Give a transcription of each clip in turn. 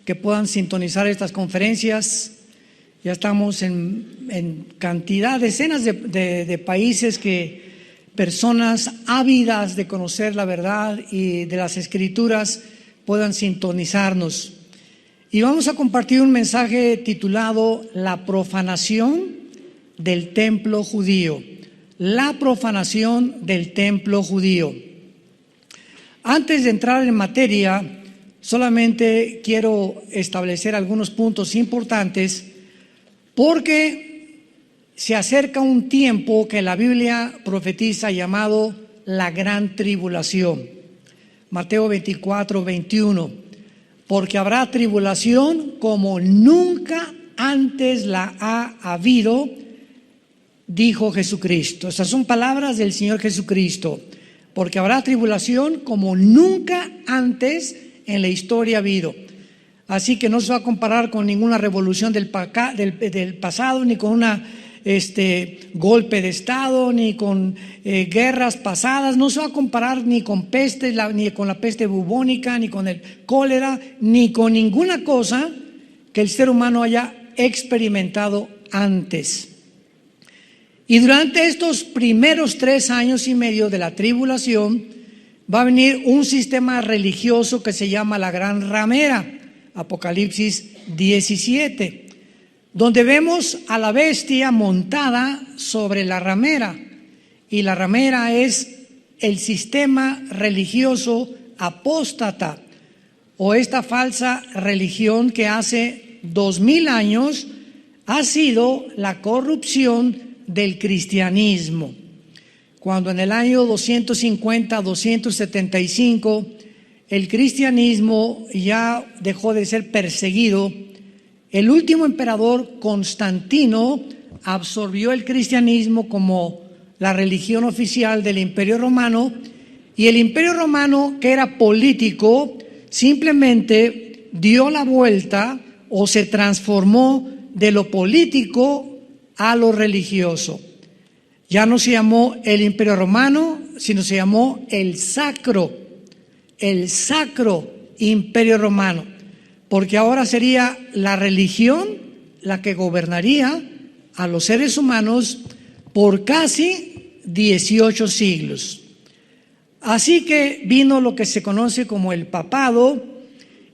que puedan sintonizar estas conferencias. Ya estamos en cantidad, decenas de países que personas ávidas de conocer la verdad y de las Escrituras puedan sintonizarnos. Y vamos a compartir un mensaje titulado La profanación del templo judío. La profanación del templo judío. Antes de entrar en materia, solamente quiero establecer algunos puntos importantes porque se acerca un tiempo que la Biblia profetiza llamado la gran tribulación. Mateo 24, 21. Porque habrá tribulación como nunca antes la ha habido, dijo Jesucristo. Estas son palabras del Señor Jesucristo. Porque habrá tribulación como nunca antes en la historia ha habido. Así que no se va a comparar con ninguna revolución del pasado, ni con una golpe de Estado, ni con guerras pasadas. No se va a comparar ni con peste, ni con la peste bubónica, ni con el cólera, ni con ninguna cosa que el ser humano haya experimentado antes. Y durante estos primeros 3 años y medio de la tribulación va a venir un sistema religioso que se llama la Gran Ramera, Apocalipsis 17, donde vemos a la bestia montada sobre la ramera. Y la ramera es el sistema religioso apóstata, o esta falsa religión que hace 2000 años ha sido la corrupción del cristianismo. Cuando en el año 250-275 el cristianismo ya dejó de ser perseguido, el último emperador Constantino absorbió el cristianismo como la religión oficial del Imperio Romano, y el Imperio Romano, que era político, simplemente dio la vuelta o se transformó de lo político a lo religioso. Ya no se llamó el Imperio Romano, sino se llamó el Sacro Imperio Romano, porque ahora sería la religión la que gobernaría a los seres humanos por casi 18 siglos. Así que vino lo que se conoce como el papado,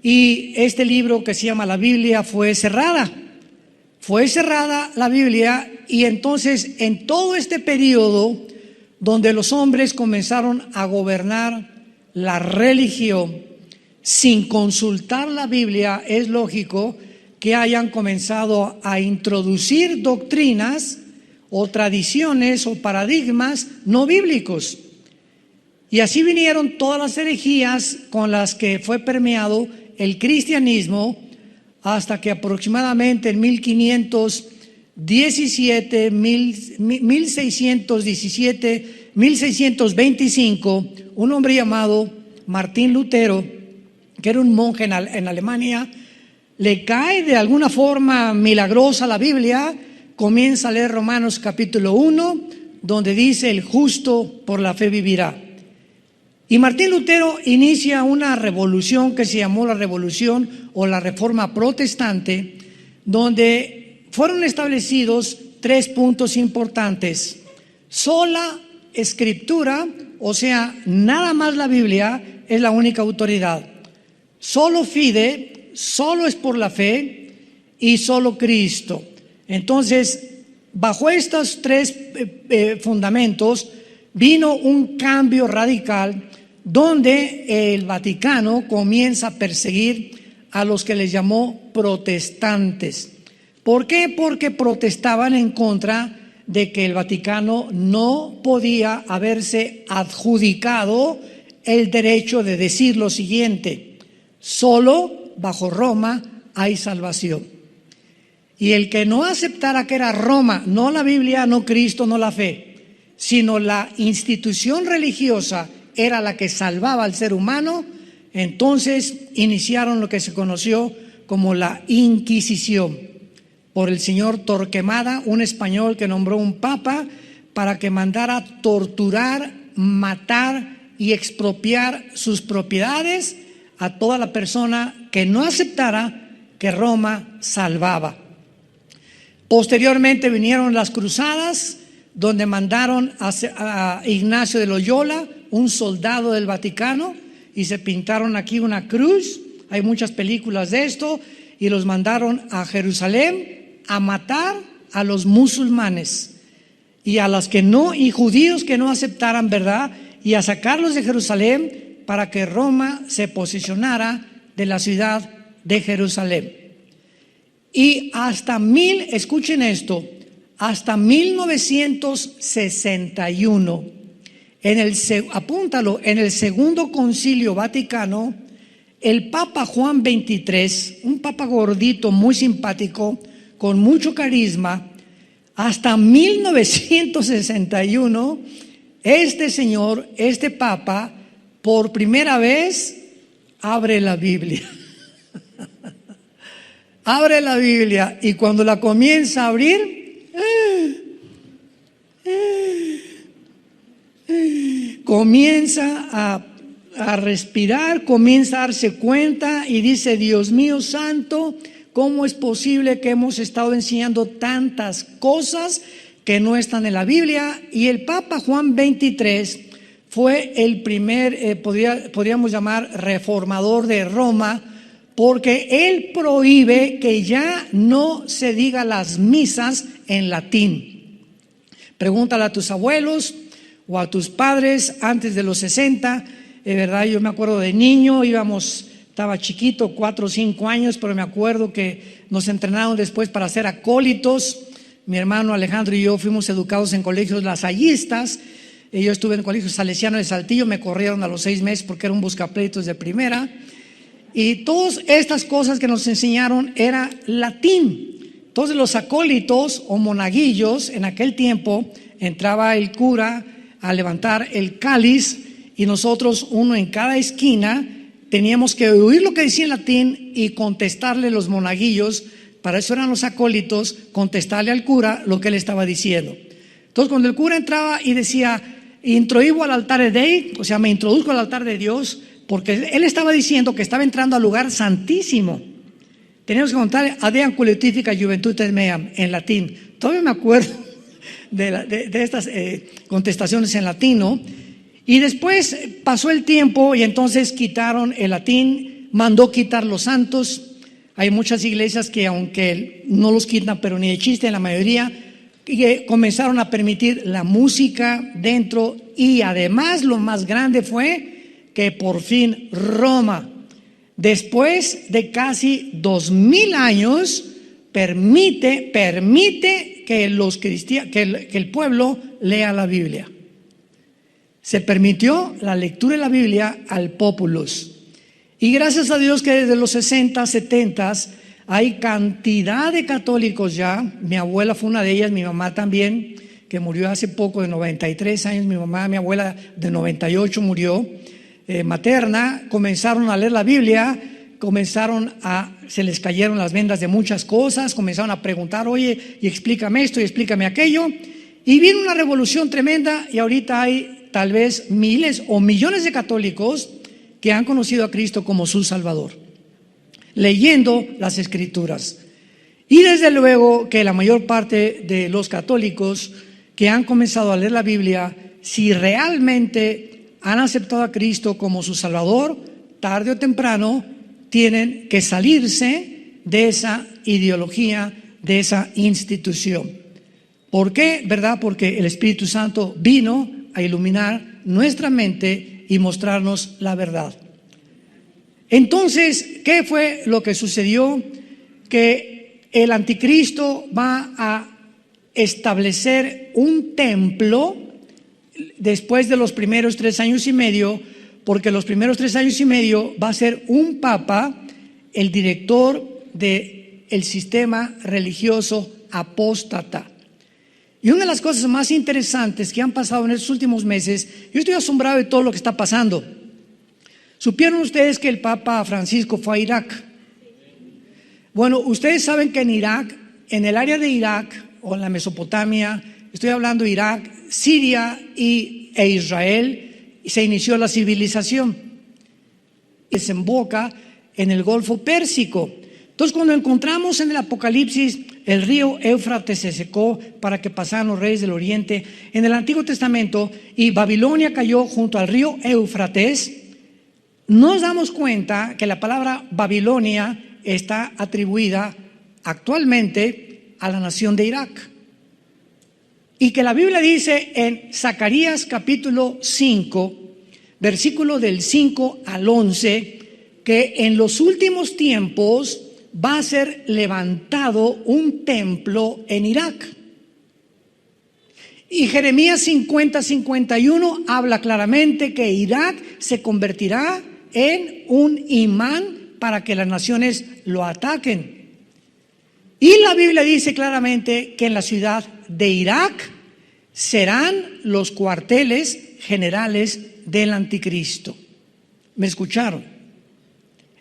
y este libro que se llama la Biblia fue cerrada la Biblia. Y entonces, en todo este periodo donde los hombres comenzaron a gobernar la religión sin consultar la Biblia, es lógico que hayan comenzado a introducir doctrinas o tradiciones o paradigmas no bíblicos. Y así vinieron todas las herejías con las que fue permeado el cristianismo, hasta que aproximadamente en 1625, un hombre llamado Martín Lutero, que era un monje en Alemania, le cae de alguna forma milagrosa la Biblia, comienza a leer Romanos capítulo 1, donde dice: el justo por la fe vivirá. Y Martín Lutero inicia una revolución que se llamó la Revolución o la Reforma Protestante, donde fueron establecidos 3 puntos importantes: sola escritura, o sea, nada más la Biblia es la única autoridad; solo fide, solo es por la fe; y solo Cristo. Entonces, bajo estos 3 fundamentos vino un cambio radical, donde el Vaticano comienza a perseguir a los que les llamó protestantes. ¿Por qué? Porque protestaban en contra de que el Vaticano no podía haberse adjudicado el derecho de decir lo siguiente: solo bajo Roma hay salvación. Y el que no aceptara que era Roma, no la Biblia, no Cristo, no la fe, sino la institución religiosa, era la que salvaba al ser humano, entonces iniciaron lo que se conoció como la Inquisición, por el señor Torquemada, un español que nombró un papa para que mandara torturar, matar y expropiar sus propiedades a toda la persona que no aceptara que Roma salvaba. Posteriormente vinieron las cruzadas, donde mandaron a Ignacio de Loyola, un soldado del Vaticano, y se pintaron aquí una cruz. Hay muchas películas de esto, y los mandaron a Jerusalén a matar a los musulmanes y a los que no, y judíos que no aceptaran, ¿verdad? Y a sacarlos de Jerusalén para que Roma se posicionara de la ciudad de Jerusalén. Y escuchen esto, hasta 1961, apúntalo, en el Segundo Concilio Vaticano, el Papa Juan XXIII, un papa gordito, muy simpático, con mucho carisma, hasta 1961, este papa, por primera vez, abre la Biblia. Abre la Biblia, y cuando la comienza a abrir, comienza a respirar, comienza a darse cuenta y dice: Dios mío santo, ¿cómo es posible que hemos estado enseñando tantas cosas que no están en la Biblia? Y el Papa Juan XXIII fue el primer, podríamos llamar, reformador de Roma, porque él prohíbe que ya no se diga las misas en latín. Pregúntale a tus abuelos o a tus padres antes de los 60, ¿verdad? Yo me acuerdo de niño, estaba chiquito, 4 o 5 años, pero me acuerdo que nos entrenaron después para ser acólitos. Mi hermano Alejandro y yo fuimos educados en colegios lasallistas. Yo estuve en colegio salesiano de Saltillo, me corrieron a los 6 meses porque era un buscapleitos de primera. Y todas estas cosas que nos enseñaron era latín. Entonces los acólitos o monaguillos, en aquel tiempo entraba el cura a levantar el cáliz, y nosotros, uno en cada esquina, teníamos que oír lo que decía en latín y contestarle los monaguillos. Para eso eran los acólitos, contestarle al cura lo que él estaba diciendo. Entonces cuando el cura entraba y decía: introibo al altar Dei, o sea, me introduzco al altar de Dios, porque él estaba diciendo que estaba entrando al lugar santísimo. Teníamos que contar Adeam Collectifica Juventutes Meam en latín. Todavía me acuerdo de estas contestaciones en latino. Y después pasó el tiempo y entonces quitaron el latín, mandó quitar los santos. Hay muchas iglesias que, aunque no los quitan, pero ni de chiste, en la mayoría, que comenzaron a permitir la música dentro. Y además lo más grande fue que por fin Roma, después de casi 2000 años, permite que el pueblo lea la Biblia. Se permitió la lectura de la Biblia al populus. Y gracias a Dios que desde los 60, 70 hay cantidad de católicos ya. Mi abuela fue una de ellas, mi mamá también, que murió hace poco, de 93 años. Mi abuela de 98 murió. Materna, comenzaron a leer la Biblia, se les cayeron las vendas de muchas cosas, comenzaron a preguntar: oye, y explícame esto y explícame aquello, y vino una revolución tremenda, y ahorita hay tal vez miles o millones de católicos que han conocido a Cristo como su Salvador, leyendo las Escrituras. Y desde luego que la mayor parte de los católicos que han comenzado a leer la Biblia, si realmente han aceptado a Cristo como su Salvador, tarde o temprano tienen que salirse de esa ideología, de esa institución. ¿Por qué? ¿Verdad? Porque el Espíritu Santo vino a iluminar nuestra mente y mostrarnos la verdad. Entonces, ¿qué fue lo que sucedió? Que el anticristo va a establecer un templo después de los primeros 3 años y medio, porque los primeros 3 años y medio va a ser un papa, el director del sistema religioso apóstata. Y una de las cosas más interesantes que han pasado en estos últimos meses, yo estoy asombrado de todo lo que está pasando. ¿Supieron ustedes que el Papa Francisco fue a Irak? Bueno, ustedes saben que en Irak, en el área de Irak o en la Mesopotamia, estoy hablando de Irak, Siria e Israel, se inició la civilización. desemboca en el Golfo Pérsico. Entonces, cuando encontramos en el Apocalipsis el río Éufrates se secó para que pasaran los reyes del oriente en el Antiguo Testamento y Babilonia cayó junto al río Éufrates, nos damos cuenta que la palabra Babilonia está atribuida actualmente a la nación de Irak. Y que la Biblia dice en Zacarías capítulo 5, versículo del 5 al 11, que en los últimos tiempos va a ser levantado un templo en Irak. Y Jeremías 50-51 habla claramente que Irak se convertirá en un imán para que las naciones lo ataquen. Y la Biblia dice claramente que en la ciudad de Irak serán los cuarteles generales del anticristo. ¿Me escucharon?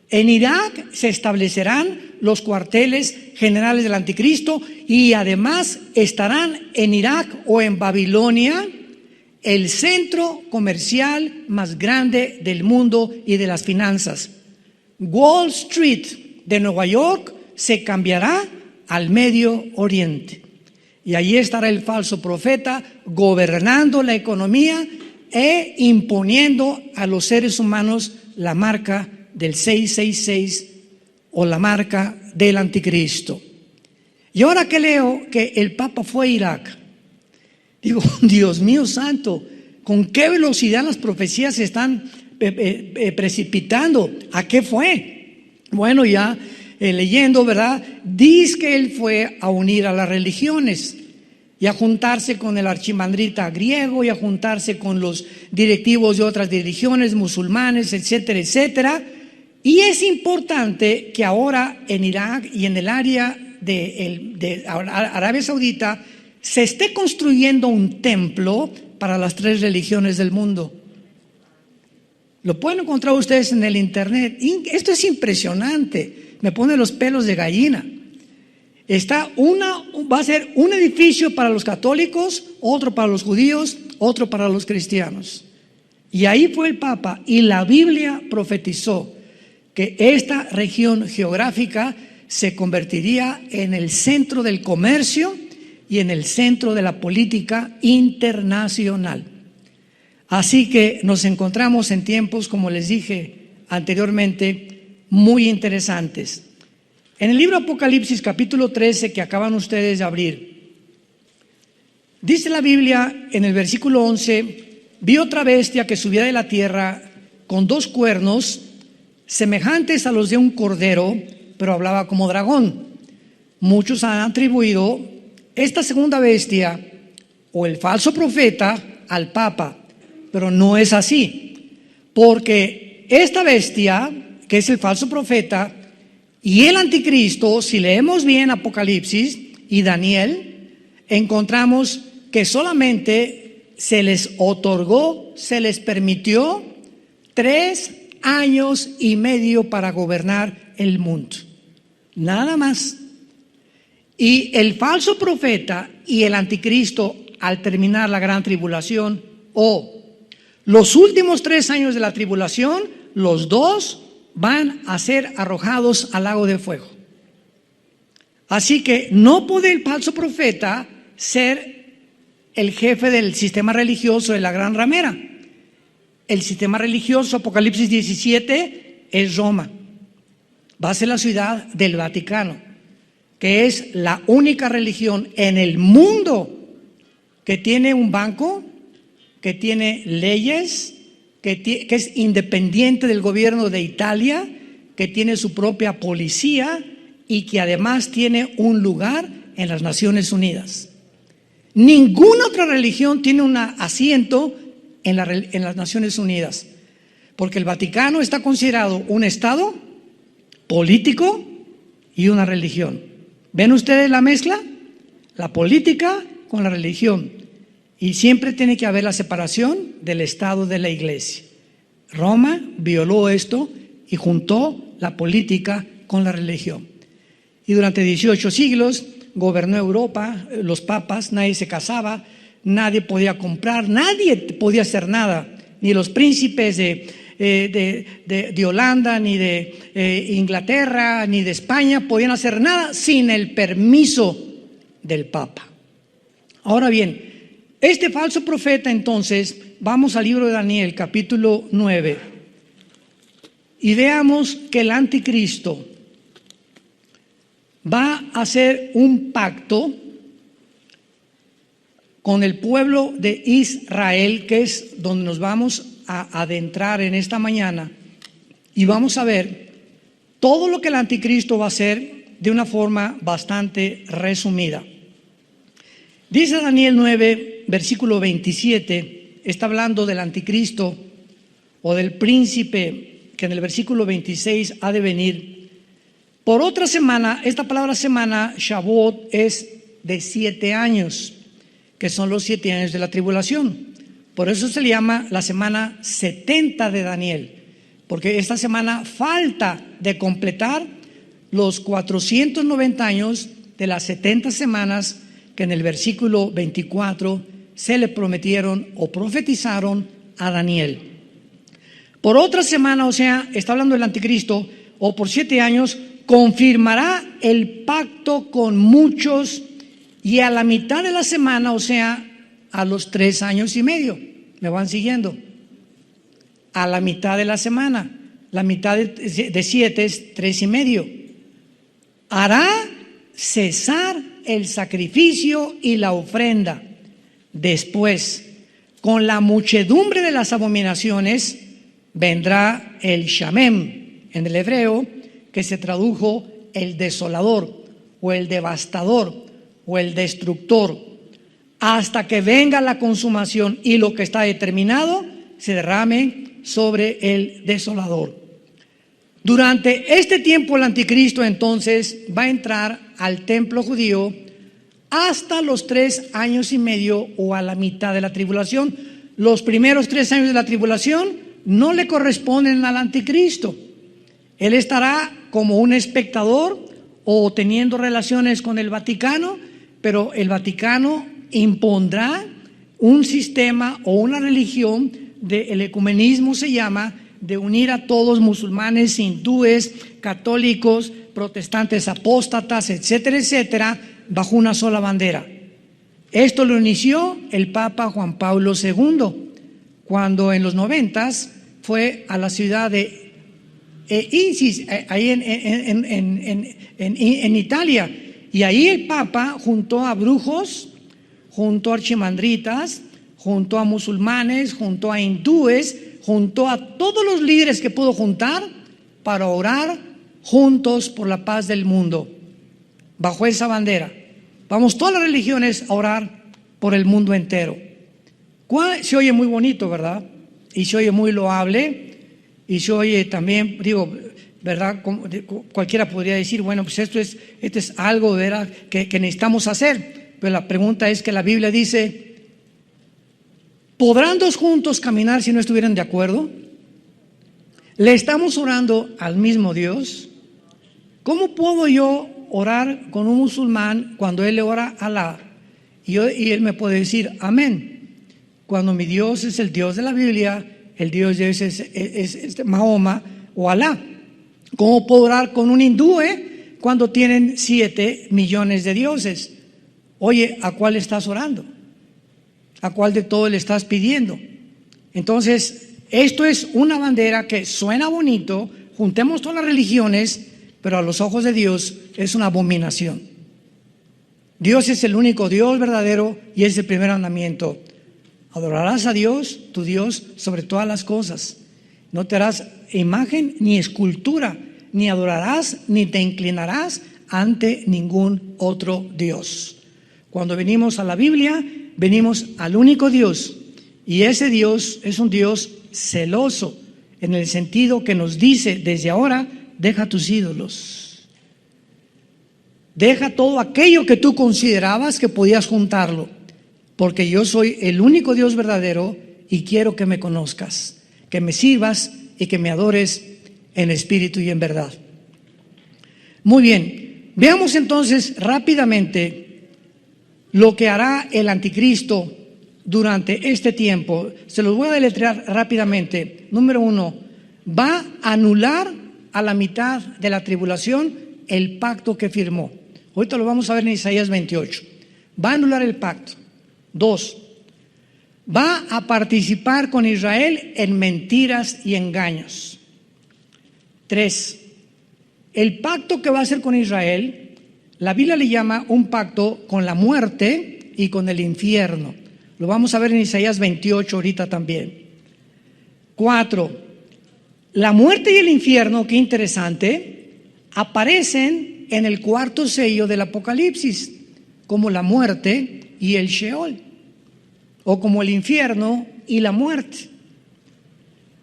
En Irak se establecerán los cuarteles generales del anticristo y además estarán en Irak o en Babilonia el centro comercial más grande del mundo y de las finanzas. Wall Street de Nueva York se cambiará al Medio Oriente. Y allí estará el falso profeta gobernando la economía e imponiendo a los seres humanos la marca del 666 o la marca del anticristo. Y ahora que leo que el Papa fue a Irak, digo, Dios mío santo, ¿con qué velocidad las profecías se están precipitando? ¿A qué fue? Bueno, ya leyendo, ¿verdad? Dice que él fue a unir a las religiones y a juntarse con el archimandrita griego y a juntarse con los directivos de otras religiones, musulmanes, etcétera, etcétera. Y es importante que ahora en Irak y en el área de Arabia Saudita se esté construyendo un templo para las 3 religiones del mundo. Lo pueden encontrar ustedes en el internet. Esto es impresionante, me pone los pelos de gallina. Va a ser un edificio para los católicos, otro para los judíos, otro para los cristianos. Y ahí fue el Papa y la Biblia profetizó que esta región geográfica se convertiría en el centro del comercio y en el centro de la política internacional. Así que nos encontramos en tiempos, como les dije anteriormente, muy interesantes. En el libro Apocalipsis capítulo 13 que acaban ustedes de abrir, dice la Biblia en el versículo 11: vi otra bestia que subía de la tierra con 2 cuernos semejantes a los de un cordero, pero hablaba como dragón. Muchos han atribuido esta segunda bestia o el falso profeta al Papa, pero no es así, porque esta bestia, que es el falso profeta, y el anticristo, si leemos bien Apocalipsis y Daniel, encontramos que solamente se les otorgó, se les permitió 3 años y medio para gobernar el mundo, nada más. Y el falso profeta y el anticristo, al terminar la gran tribulación o los últimos 3 años de la tribulación, los dos van a ser arrojados al lago de fuego. Así que no puede el falso profeta ser el jefe del sistema religioso de la gran ramera. El sistema religioso, Apocalipsis 17, es Roma. Va a ser la ciudad del Vaticano, que es la única religión en el mundo que tiene un banco, que tiene leyes, que es independiente del gobierno de Italia, que tiene su propia policía y que además tiene un lugar en las Naciones Unidas. Ninguna otra religión tiene un asiento en las Naciones Unidas, porque el Vaticano está considerado un estado político y una religión. ¿Ven ustedes la mezcla? La política con la religión. Y siempre tiene que haber la separación del Estado de la Iglesia. Roma violó esto y juntó la política con la religión. Y durante 18 siglos gobernó Europa, los papas, nadie se casaba, nadie podía comprar, nadie podía hacer nada, ni los príncipes de de Holanda, ni de Inglaterra, ni de España podían hacer nada sin el permiso del Papa. Ahora bien, este falso profeta, entonces, vamos al libro de Daniel, capítulo 9, y veamos que el anticristo va a hacer un pacto con el pueblo de Israel, que es donde nos vamos a adentrar en esta mañana, y vamos a ver todo lo que el anticristo va a hacer de una forma bastante resumida. Dice Daniel 9, versículo 27, está hablando del anticristo o del príncipe que en el versículo 26 ha de venir. Por otra semana, esta palabra semana, Shavuot, es de 7 años, que son los 7 años de la tribulación. Por eso se le llama la semana 70 de Daniel, porque esta semana falta de completar los 490 años de las 70 semanas que en el versículo 24 se le prometieron o profetizaron a Daniel. Por otra semana, o sea, está hablando del anticristo, o por 7 años, confirmará el pacto con muchos, y a la mitad de la semana, o sea, a los 3 años y medio, ¿me van siguiendo? A la mitad de la semana, la mitad de 7 es 3 y medio. Hará cesar el sacrificio y la ofrenda. Después, con la muchedumbre de las abominaciones, vendrá el Shamem, en el hebreo, que se tradujo el desolador, o el devastador, o el destructor, hasta que venga la consumación y lo que está determinado se derrame sobre el desolador. Durante este tiempo el anticristo entonces va a entrar al templo judío hasta los 3 años y medio o a la mitad de la tribulación. Los primeros 3 años de la tribulación no le corresponden al anticristo. Él estará como un espectador o teniendo relaciones con el Vaticano, pero el Vaticano impondrá un sistema o una religión del ecumenismo, se llama, de unir a todos, musulmanes, hindúes, católicos, protestantes, apóstatas, etcétera, etcétera, bajo una sola bandera. Esto lo inició el Papa Juan Pablo II, cuando en los 90s fue a la ciudad de Isis, ahí en Italia, y ahí el Papa juntó a brujos, juntó a archimandritas, juntó a musulmanes, juntó a hindúes, juntó a todos los líderes que pudo juntar para orar juntos por la paz del mundo, bajo esa bandera. Vamos todas las religiones a orar por el mundo entero. Se oye muy bonito, ¿verdad? Y se oye muy loable, y se oye también, digo, ¿verdad? Cualquiera podría decir, bueno, pues esto es algo, ¿verdad?, que necesitamos hacer. Pero la pregunta es que la Biblia dice, ¿podrán 2 juntos caminar si no estuvieran de acuerdo? ¿Le estamos orando al mismo Dios? ¿Cómo puedo yo orar con un musulmán cuando él le ora a Alá y él me puede decir amén, cuando mi Dios es el Dios de la Biblia, el Dios de es Mahoma o Alá? ¿Cómo puedo orar con un hindú cuando tienen 7 millones de dioses? Oye, ¿a cuál estás orando? ¿A cuál de todos le estás pidiendo? Entonces, esto es una bandera que suena bonito, juntemos todas las religiones, pero a los ojos de Dios es una abominación. Dios es el único Dios verdadero y es el primer mandamiento. Adorarás a Dios, tu Dios, sobre todas las cosas. No te harás imagen ni escultura, ni adorarás ni te inclinarás ante ningún otro Dios. Cuando venimos a la Biblia, venimos al único Dios, y ese Dios es un Dios celoso, en el sentido que nos dice desde ahora, deja tus ídolos, deja todo aquello que tú considerabas que podías juntarlo, porque yo soy el único Dios verdadero y quiero que me conozcas, que me sirvas y que me adores en espíritu y en verdad. Muy bien, veamos entonces rápidamente lo que hará el anticristo durante este tiempo. Se los voy a deletrear rápidamente. Número 1, va a anular a la mitad de la tribulación el pacto que firmó. Ahorita lo vamos a ver en Isaías 28. Va a anular el pacto. 2. Va a participar con Israel en mentiras y engaños. 3. El pacto que va a hacer con Israel, la Biblia le llama un pacto con la muerte y con el infierno. Lo vamos a ver en Isaías 28 ahorita también. 4. La muerte y el infierno, qué interesante, aparecen en el cuarto sello del Apocalipsis, como la muerte y el Sheol, o como el infierno y la muerte.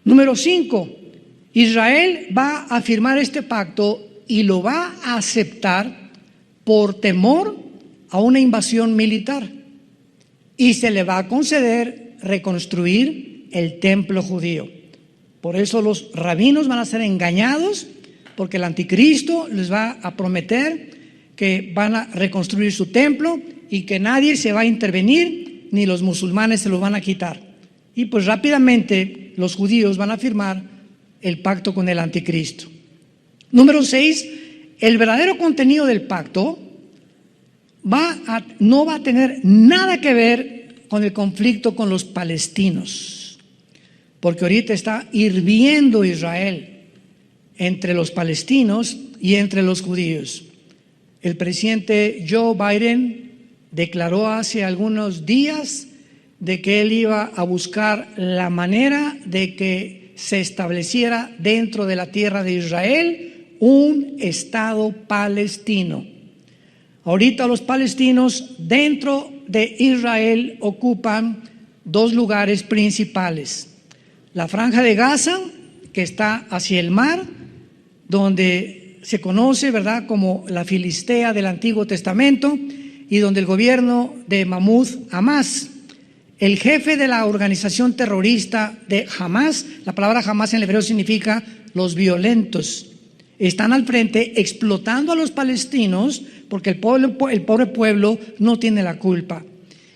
Número 5, Israel va a firmar este pacto y lo va a aceptar por temor a una invasión militar, y se le va a conceder reconstruir el templo judío. Por eso los rabinos van a ser engañados, porque el anticristo les va a prometer que van a reconstruir su templo y que nadie se va a intervenir, ni los musulmanes se lo van a quitar. Y pues rápidamente los judíos van a firmar el pacto con el anticristo. Número 6, el verdadero contenido del pacto no va a tener nada que ver con el conflicto con los palestinos, porque ahorita está hirviendo Israel entre los palestinos y entre los judíos. El presidente Joe Biden declaró hace algunos días de que él iba a buscar la manera de que se estableciera dentro de la tierra de Israel un Estado palestino. Ahorita los palestinos dentro de Israel ocupan dos lugares principales: la Franja de Gaza, que está hacia el mar, donde se conoce, ¿verdad?, como la Filistea del Antiguo Testamento, y donde el gobierno de Mahmoud Abbas, el jefe de la organización terrorista de Hamas, la palabra Hamas en hebreo significa los violentos, están al frente explotando a los palestinos, porque el pobre pueblo no tiene la culpa.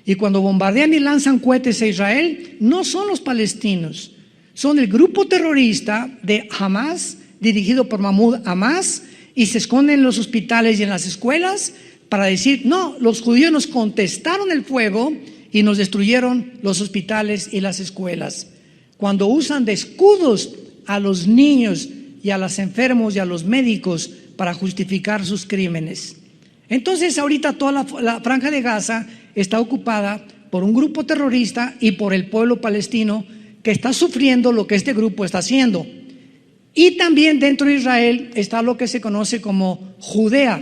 Y cuando bombardean y lanzan cohetes a Israel, no son los palestinos, son el grupo terrorista de Hamas, dirigido por Mahmoud Abbas, y se esconden en los hospitales y en las escuelas para decir: no, los judíos nos contestaron el fuego y nos destruyeron los hospitales y las escuelas. Cuando usan de escudos a los niños y a los enfermos y a los médicos para justificar sus crímenes. Entonces ahorita toda la Franja de Gaza está ocupada por un grupo terrorista y por el pueblo palestino, que está sufriendo lo que este grupo está haciendo. Y también dentro de Israel está lo que se conoce como Judea,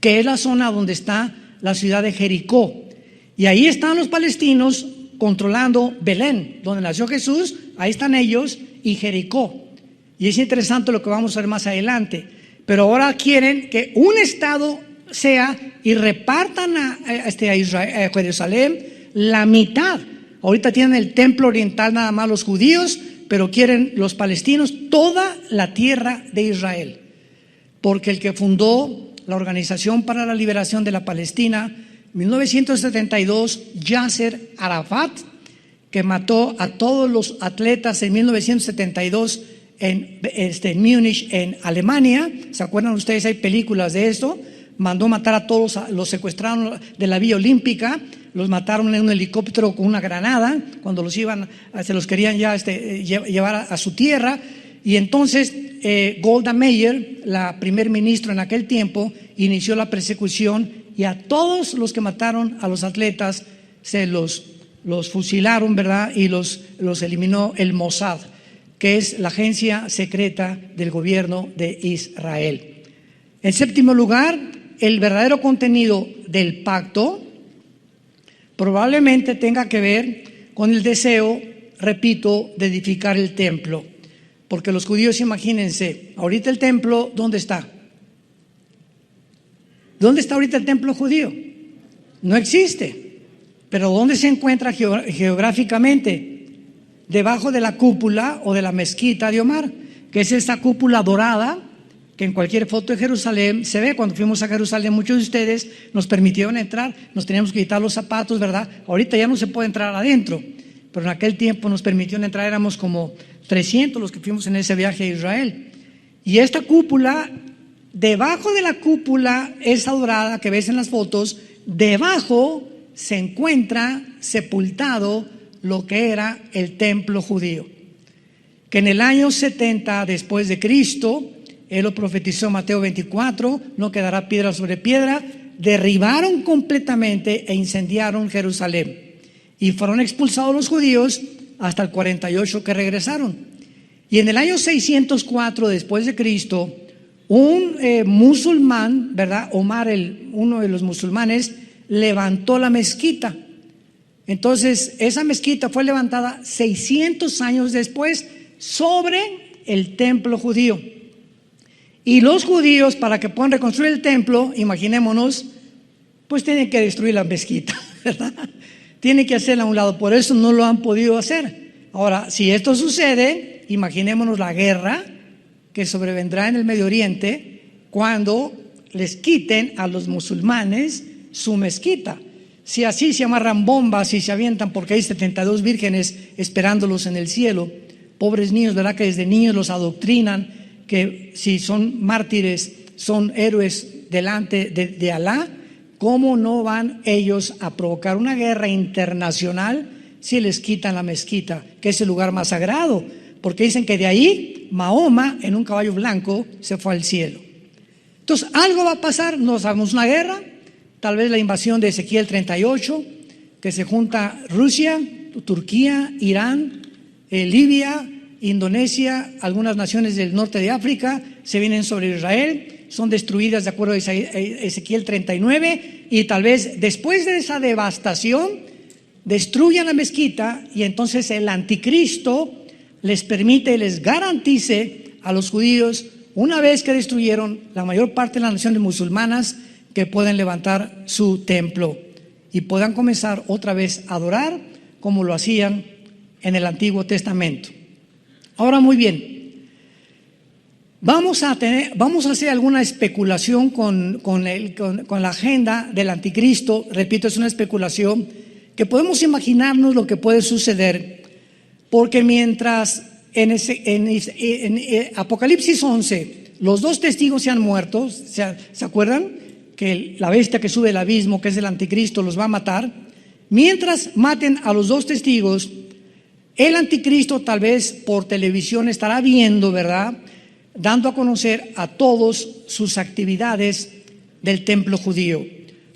que es la zona donde está la ciudad de Jericó. Y ahí están los palestinos controlando Belén, donde nació Jesús. Ahí están ellos, y Jericó. Y es interesante lo que vamos a ver más adelante. Pero ahora quieren que un estado sea y repartan a Israel, a Jerusalén, la mitad. Ahorita tienen el templo oriental nada más los judíos, pero quieren los palestinos toda la tierra de Israel. Porque el que fundó la Organización para la Liberación de la Palestina, 1972, Yasser Arafat, que mató a todos los atletas en 1972 en Múnich, en Alemania. ¿Se acuerdan ustedes? Hay películas de esto. Mandó matar a todos, los secuestraron de la Vía Olímpica, los mataron en un helicóptero con una granada cuando se los querían ya llevar a su tierra. Y entonces Golda Meir, la primer ministro en aquel tiempo, inició la persecución, y a todos los que mataron a los atletas se los fusilaron, ¿verdad? Y los eliminó el Mossad, que es la agencia secreta del gobierno de Israel. En séptimo lugar, el verdadero contenido del pacto probablemente tenga que ver con el deseo, repito, de edificar el templo. Porque los judíos, imagínense, ahorita el templo, ¿dónde está? ¿Dónde está ahorita el templo judío? No existe. Pero ¿dónde se encuentra geográficamente? Debajo de la cúpula o de la mezquita de Omar, que es esta cúpula dorada que en cualquier foto de Jerusalén se ve. Cuando fuimos a Jerusalén, muchos de ustedes nos permitieron entrar, nos teníamos que quitar los zapatos, ¿verdad? Ahorita ya no se puede entrar adentro, pero en aquel tiempo nos permitieron entrar, éramos como 300 los que fuimos en ese viaje a Israel. Y esta cúpula, debajo de la cúpula esa dorada que ves en las fotos, debajo se encuentra sepultado lo que era el templo judío, que en el año 70 después de Cristo, él lo profetizó en Mateo 24, no quedará piedra sobre piedra, derribaron completamente e incendiaron Jerusalén. Y fueron expulsados los judíos hasta el 48 que regresaron. Y en el año 604 después de Cristo, un musulmán, ¿verdad? Omar, uno de los musulmanes, levantó la mezquita. Entonces, esa mezquita fue levantada 600 años después sobre el templo judío. Y los judíos, para que puedan reconstruir el templo, imaginémonos, pues tienen que destruir la mezquita, ¿verdad? Tienen que hacerla a un lado, por eso no lo han podido hacer. Ahora, si esto sucede, imaginémonos la guerra que sobrevendrá en el Medio Oriente cuando les quiten a los musulmanes su mezquita. Si así se amarran bombas y se avientan, porque hay 72 vírgenes esperándolos en el cielo, pobres niños, ¿verdad? Que desde niños los adoctrinan, que si son mártires, son héroes delante de Alá. ¿Cómo no van ellos a provocar una guerra internacional si les quitan la mezquita, que es el lugar más sagrado? Porque dicen que de ahí Mahoma en un caballo blanco se fue al cielo. Entonces algo va a pasar, no sabemos, una guerra, tal vez la invasión de Ezequiel 38, que se junta Rusia, Turquía, Irán, Libia, Indonesia, algunas naciones del norte de África, se vienen sobre Israel, son destruidas de acuerdo a Ezequiel 39, y tal vez después de esa devastación destruyan la mezquita, y entonces el anticristo les permite, les garantice a los judíos, una vez que destruyeron la mayor parte de las naciones musulmanas, que pueden levantar su templo y puedan comenzar otra vez a adorar como lo hacían en el Antiguo Testamento. Ahora, muy bien, vamos a hacer alguna especulación con la agenda del anticristo. Repito, es una especulación que podemos imaginarnos lo que puede suceder, porque mientras en Apocalipsis 11 los dos testigos se han muerto, ¿se acuerdan? Que la bestia que sube del abismo, que es el anticristo, los va a matar. Mientras maten a los dos testigos, el anticristo tal vez por televisión estará viendo, ¿verdad?, dando a conocer a todos sus actividades del templo judío,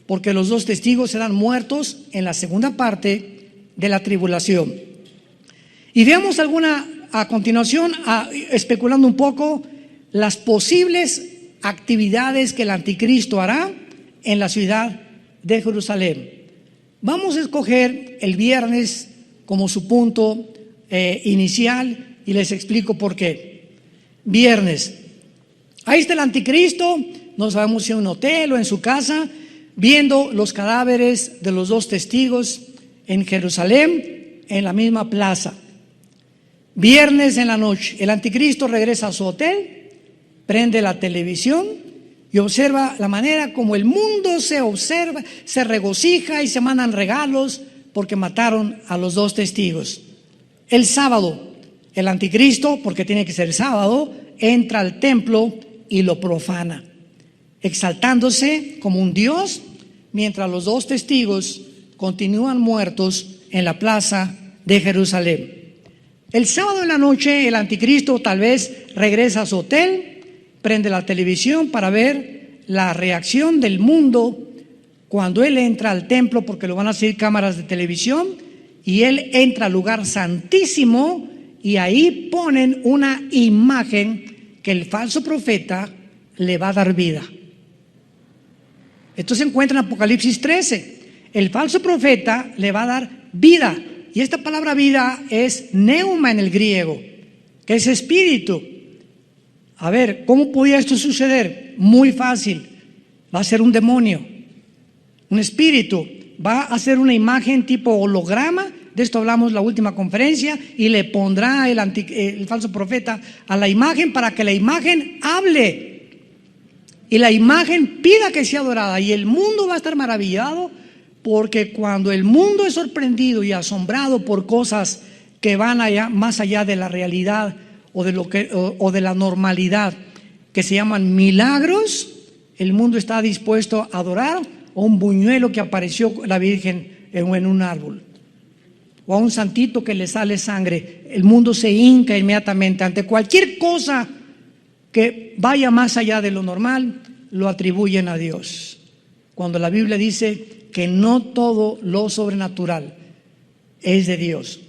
porque los dos testigos serán muertos en la segunda parte de la tribulación. Y veamos a continuación, especulando un poco, las posibles actividades que el anticristo hará en la ciudad de Jerusalén. Vamos a escoger el viernes como su punto inicial y les explico por qué. Viernes, ahí está el anticristo, no sabemos si en un hotel o en su casa, viendo los cadáveres de los dos testigos en Jerusalén, en la misma plaza. Viernes en la noche, el anticristo regresa a su hotel, prende la televisión y observa la manera como el mundo se regocija y se mandan regalos porque mataron a los dos testigos. El sábado, el anticristo, porque tiene que ser sábado, entra al templo y lo profana, exaltándose como un dios, mientras los dos testigos continúan muertos en la plaza de Jerusalén. El sábado en la noche, el anticristo tal vez regresa a su hotel, prende la televisión para ver la reacción del mundo cuando él entra al templo, porque lo van a seguir cámaras de televisión, y él entra al lugar santísimo y ahí ponen una imagen que el falso profeta le va a dar vida. Esto se encuentra en Apocalipsis 13. El falso profeta le va a dar vida, y esta palabra vida es neuma en el griego, que es espíritu. A ver, ¿cómo podía esto suceder? Muy fácil. Va a ser un demonio, un espíritu. Va a hacer una imagen tipo holograma. De esto hablamos en la última conferencia. Y le pondrá el falso profeta a la imagen para que la imagen hable. Y la imagen pida que sea adorada. Y el mundo va a estar maravillado porque cuando el mundo es sorprendido y asombrado por cosas que van más allá de la realidad o de la normalidad, que se llaman milagros, el mundo está dispuesto a adorar a un buñuelo que apareció la Virgen en un árbol, o a un santito que le sale sangre. El mundo se hinca inmediatamente ante cualquier cosa que vaya más allá de lo normal, lo atribuyen a Dios, cuando la Biblia dice que no todo lo sobrenatural es de Dios.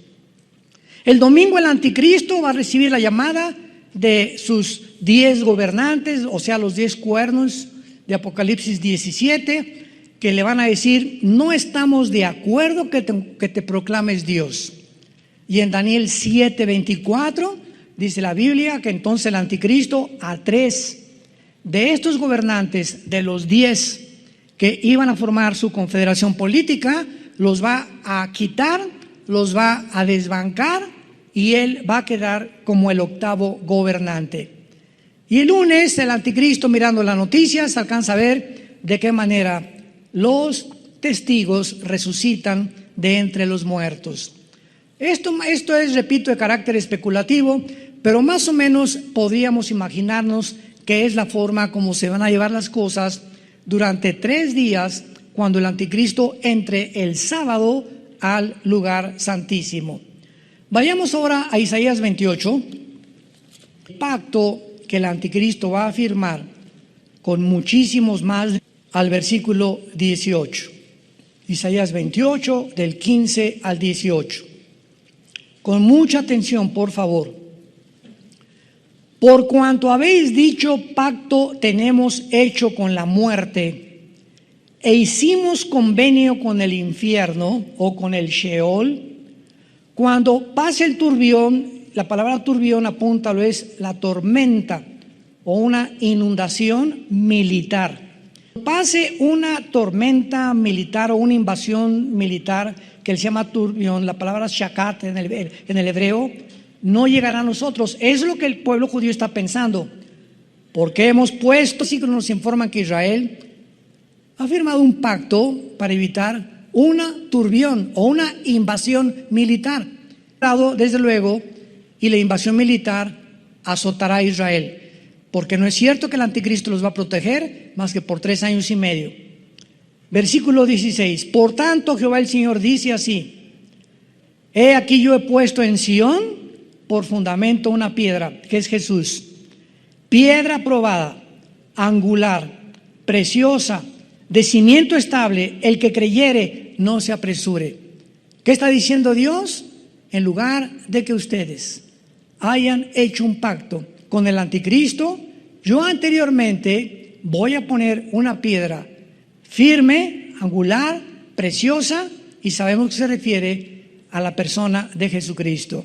El domingo el anticristo va a recibir la llamada de sus 10 gobernantes, o sea, los 10 cuernos de Apocalipsis 17, que le van a decir: no estamos de acuerdo que te proclames Dios. Y en Daniel 7:24 dice la Biblia que entonces el anticristo a 3 de estos gobernantes, de los 10 que iban a formar su confederación política, los va a quitar, los va a desbancar, y él va a quedar como el 8º gobernante. Y el lunes el anticristo, mirando las noticias, alcanza a ver de qué manera los testigos resucitan de entre los muertos. Esto es, repito, de carácter especulativo, pero más o menos podríamos imaginarnos que es la forma como se van a llevar las cosas durante 3 días, cuando el anticristo entre el sábado al lugar santísimo. Vayamos ahora a Isaías 28, el pacto que el anticristo va a firmar con muchísimos más, al versículo 18. Isaías 28, del 15 al 18. Con mucha atención, por favor. Por cuanto habéis dicho: pacto tenemos hecho con la muerte, e hicimos convenio con el infierno, o con el Sheol. Cuando pase el turbión, la palabra turbión apunta a lo es la tormenta o una inundación militar. Pase una tormenta militar o una invasión militar que se llama turbión, la palabra shakat en el hebreo, no llegará a nosotros. Es lo que el pueblo judío está pensando. Porque hemos puesto, así que nos informan que Israel ha firmado un pacto para evitar una turbión o una invasión militar. Desde luego, y la invasión militar azotará a Israel, porque no es cierto que el anticristo los va a proteger más que por 3 años y medio. Versículo 16. Por tanto, Jehová el Señor dice así: he aquí yo he puesto en Sión por fundamento una piedra, que es Jesús, piedra probada, angular, preciosa, de cimiento estable. El que creyere no se apresure. ¿Qué está diciendo Dios? En lugar de que ustedes hayan hecho un pacto con el anticristo, yo anteriormente voy a poner una piedra firme, angular, preciosa, y sabemos que se refiere a la persona de Jesucristo.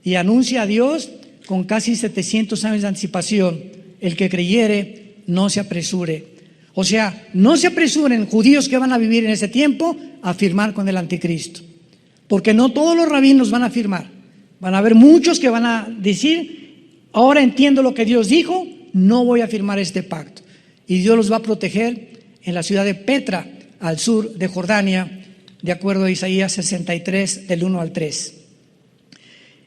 Y anuncia a Dios con casi 700 años de anticipación: el que creyere no se apresure. O sea, no se apresuren judíos que van a vivir en ese tiempo a firmar con el anticristo, porque no todos los rabinos van a firmar. Van a haber muchos que van a decir: ahora entiendo lo que Dios dijo, no voy a firmar este pacto. Y Dios los va a proteger en la ciudad de Petra, al sur de Jordania, de acuerdo a Isaías 63, del 1 al 3.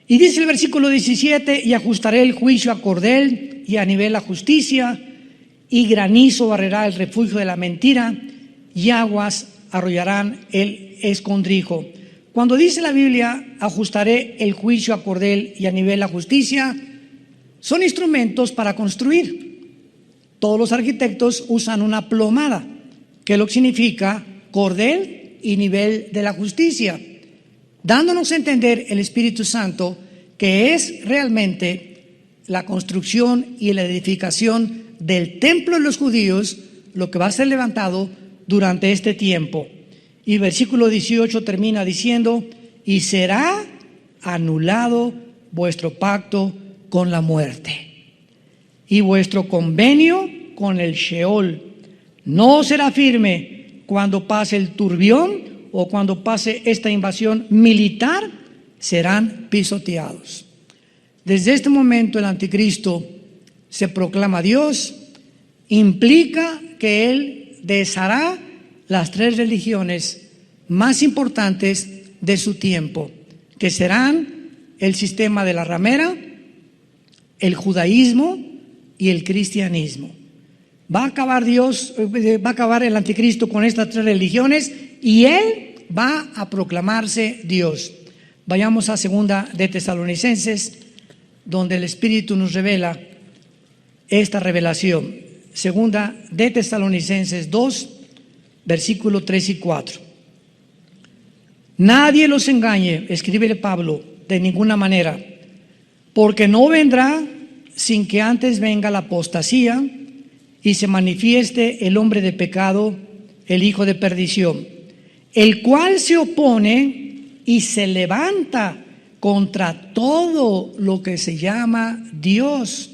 Y dice el versículo 17: y ajustaré el juicio a cordel y a nivel la justicia, y granizo barrerá el refugio de la mentira, y aguas arrollarán el escondrijo. Cuando dice la Biblia: ajustaré el juicio a cordel y a nivel la justicia, son instrumentos para construir. Todos los arquitectos usan una plomada, que es lo que significa cordel y nivel de la justicia, dándonos a entender el Espíritu Santo que es realmente la construcción y la edificación del templo de los judíos lo que va a ser levantado durante este tiempo. Y el versículo 18 termina diciendo: y será anulado vuestro pacto con la muerte y vuestro convenio con el Sheol. No será firme cuando pase el turbión o cuando pase esta invasión militar, serán pisoteados. Desde este momento el anticristo se proclama Dios, implica que él deshará las 3 religiones más importantes de su tiempo, que serán el sistema de la ramera, el judaísmo y el cristianismo. Va a acabar el anticristo con estas tres religiones y él va a proclamarse Dios. Vayamos a 2 de Tesalonicenses, donde el Espíritu nos revela esta revelación. 2 de Tesalonicenses 2, versículos 3 y 4. Nadie los engañe, escribe Pablo, de ninguna manera, porque no vendrá sin que antes venga la apostasía y se manifieste el hombre de pecado, el hijo de perdición, el cual se opone y se levanta contra todo lo que se llama Dios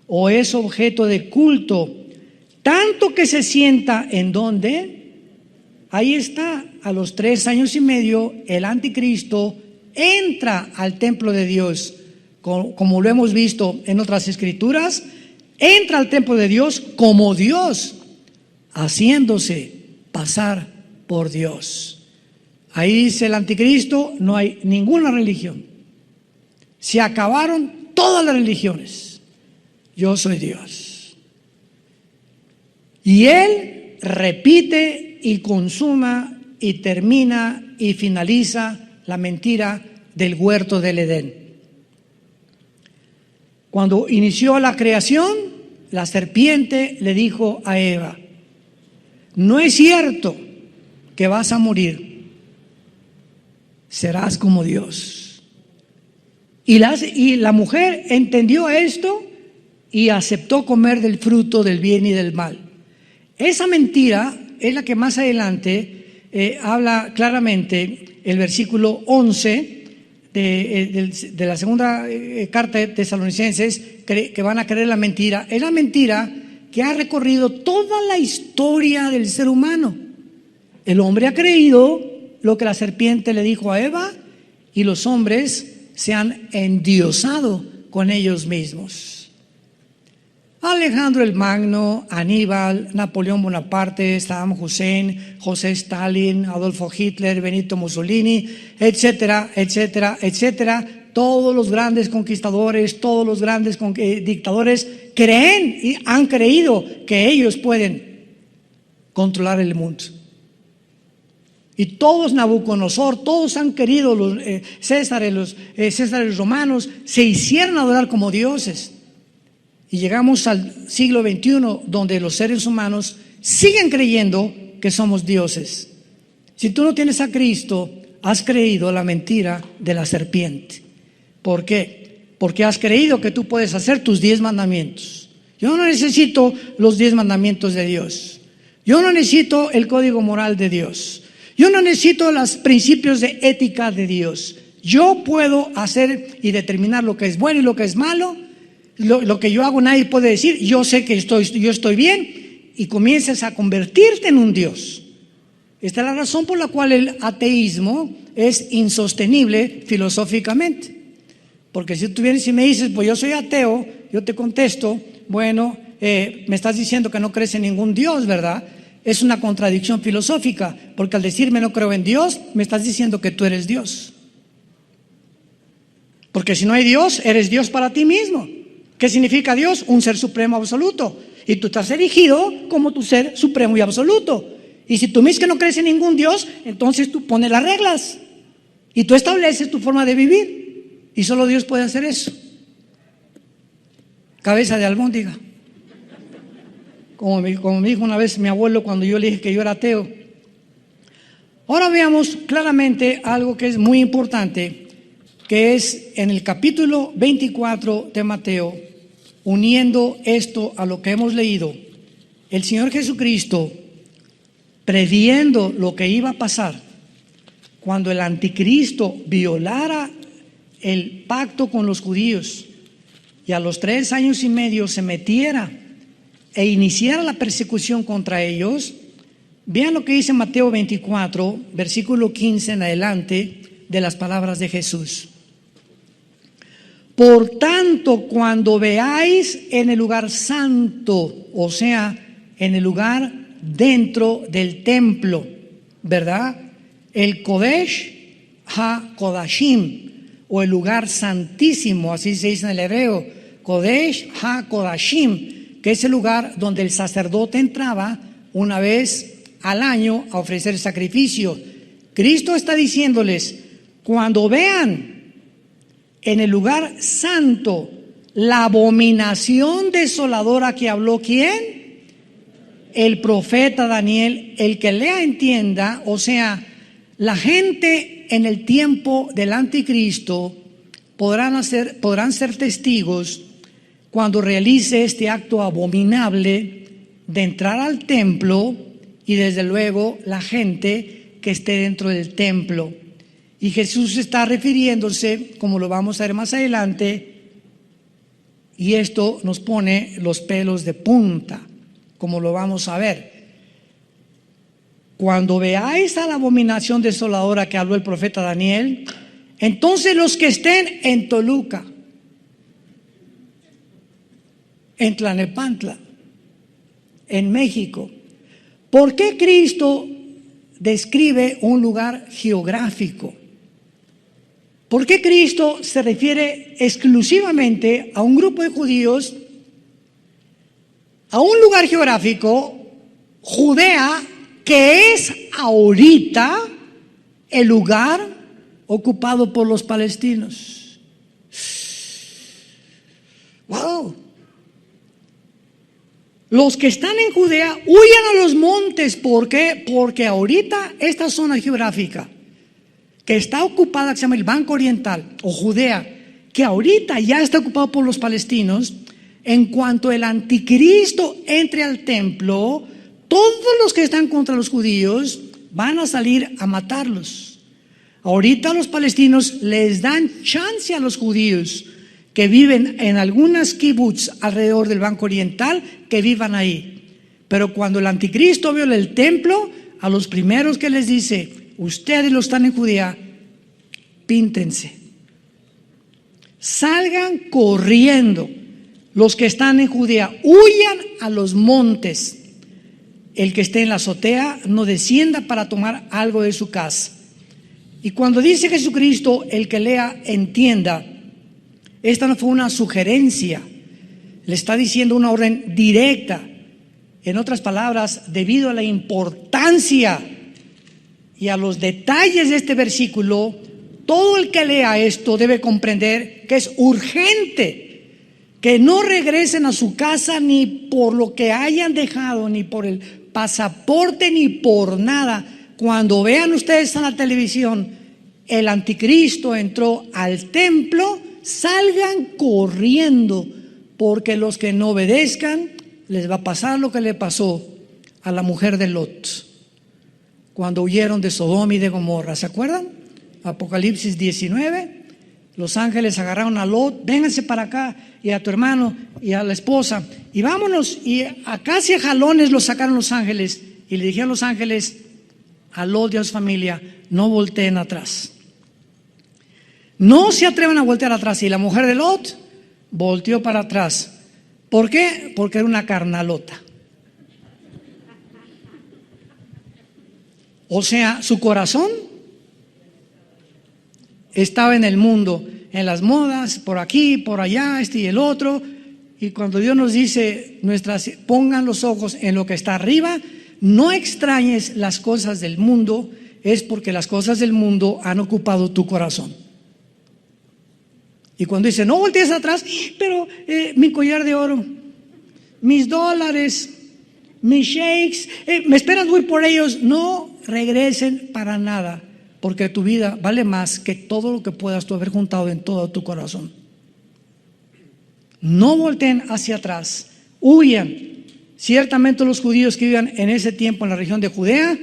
o es objeto de culto, tanto que se sienta en donde. Ahí está, a los 3 años y medio, el anticristo entra al templo de Dios, como lo hemos visto en otras escrituras, entra al templo de Dios como Dios, haciéndose pasar por Dios. Ahí dice el anticristo, no hay ninguna religión. Se acabaron todas las religiones. Yo soy Dios. Y él repite y consuma y termina y finaliza la mentira del huerto del Edén. Cuando inició la creación, la serpiente le dijo a Eva: no es cierto que vas a morir, serás como Dios. Y la mujer entendió esto y aceptó comer del fruto del bien y del mal. Esa mentira es la que más adelante habla claramente el versículo 11 de la segunda carta de Tesalonicenses, que van a creer la mentira. Es la mentira que ha recorrido toda la historia del ser humano. El hombre ha creído lo que la serpiente le dijo a Eva y los hombres se han endiosado con ellos mismos. Alejandro el Magno, Aníbal, Napoleón Bonaparte, Saddam Hussein, José Stalin, Adolfo Hitler, Benito Mussolini, etcétera, etcétera, etcétera. Todos los grandes conquistadores, todos los grandes dictadores creen y han creído que ellos pueden controlar el mundo. Y todos, Nabucodonosor, todos han querido, los Césares romanos, se hicieron adorar como dioses. Y llegamos al siglo XXI, donde los seres humanos siguen creyendo que somos dioses. Si tú no tienes a Cristo, has creído la mentira de la serpiente. ¿Por qué? Porque has creído que tú puedes hacer tus 10 mandamientos. Yo no necesito los 10 mandamientos de Dios. Yo no necesito el código moral de Dios. Yo no necesito los principios de ética de Dios. Yo puedo hacer y determinar lo que es bueno y lo que es malo. Lo que yo hago nadie puede decir. Yo sé que yo estoy bien, y comienzas a convertirte en un Dios. Esta es la razón por la cual el ateísmo es insostenible filosóficamente. Porque si tú vienes y me dices, pues yo soy ateo, yo te contesto, bueno, me estás diciendo que no crees en ningún Dios, ¿verdad? Es una contradicción filosófica, porque al decirme no creo en Dios, me estás diciendo que tú eres Dios. Porque si no hay Dios, eres Dios para ti mismo. ¿Qué significa Dios? Un ser supremo absoluto. Y tú estás erigido como tu ser supremo y absoluto. Y si tú mismo que no crees en ningún Dios, entonces tú pones las reglas y tú estableces tu forma de vivir. Y solo Dios puede hacer eso. Cabeza de albóndiga. Como me dijo una vez mi abuelo cuando yo le dije que yo era ateo. Ahora veamos claramente algo que es muy importante, que es en el capítulo 24 de Mateo. Uniendo esto a lo que hemos leído, el Señor Jesucristo, previendo lo que iba a pasar cuando el anticristo violara el pacto con los judíos y a los 3 años y medio se metiera e iniciara la persecución contra ellos. Vean lo que dice Mateo 24, versículo 15 en adelante, de las palabras de Jesús. Por tanto, cuando veáis en el lugar santo, o sea, en el lugar dentro del templo, ¿verdad?, el Kodesh HaKodashim, o el lugar santísimo, así se dice en el hebreo, Kodesh HaKodashim, que es el lugar donde el sacerdote entraba una vez al año a ofrecer sacrificio. Cristo está diciéndoles, cuando vean en el lugar santo la abominación desoladora que habló, ¿quién? El profeta Daniel. El que lea entienda, o sea, la gente en el tiempo del anticristo podrán ser testigos cuando realice este acto abominable de entrar al templo, y desde luego la gente que esté dentro del templo. Y Jesús está refiriéndose, como lo vamos a ver más adelante, y esto nos pone los pelos de punta, como lo vamos a ver. Cuando veáis a la abominación desoladora que habló el profeta Daniel, entonces los que estén en Toluca, en Tlalnepantla, en México. ¿Por qué Cristo describe un lugar geográfico? ¿Por qué Cristo se refiere exclusivamente a un grupo de judíos, a un lugar geográfico, Judea, que es ahorita el lugar ocupado por los palestinos? ¡Wow! Los que están en Judea huyan a los montes. ¿Por qué? Porque ahorita esta zona geográfica que está ocupada, que se llama el Banco Oriental o Judea, que ahorita ya está ocupado por los palestinos, en cuanto el anticristo entre al templo, todos los que están contra los judíos van a salir a matarlos. Ahorita los palestinos les dan chance a los judíos que viven en algunas kibbutz alrededor del Banco Oriental, que vivan ahí. Pero cuando el anticristo viola el templo, a los primeros que les dice, ustedes los están en Judea, píntense, salgan corriendo. Los que están en Judea, huyan a los montes. El que esté en la azotea no descienda para tomar algo de su casa. Y cuando dice Jesucristo, el que lea entienda, esta no fue una sugerencia, le está diciendo una orden directa. En otras palabras, debido a la importancia y a los detalles de este versículo, todo el que lea esto debe comprender que es urgente que no regresen a su casa ni por lo que hayan dejado, ni por el pasaporte, ni por nada. Cuando vean ustedes en la televisión, el anticristo entró al templo, salgan corriendo, porque los que no obedezcan les va a pasar lo que le pasó a la mujer de Lot cuando huyeron de Sodoma y de Gomorra. ¿Se acuerdan? Apocalipsis 19. Los ángeles agarraron a Lot, vénganse para acá, y a tu hermano y a la esposa, y vámonos. Y a casi a jalones los sacaron los ángeles, y le dijeron los ángeles a Lot y a su familia, no volteen atrás, no se atrevan a voltear atrás. Y la mujer de Lot volteó para atrás. ¿Por qué? Porque era una carnalota. O sea, su corazón estaba en el mundo, en las modas, por aquí, por allá, este y el otro. Y cuando Dios nos dice, pongan los ojos en lo que está arriba, no extrañes las cosas del mundo, es porque las cosas del mundo han ocupado tu corazón. Y cuando dice, no voltees atrás, pero mi collar de oro, mis dólares, mis shakes, me esperas, voy por ellos. No regresen para nada, porque tu vida vale más que todo lo que puedas tú haber juntado en todo tu corazón. No volteen hacia atrás, huyan. Ciertamente los judíos que vivían en ese tiempo en la región de Judea,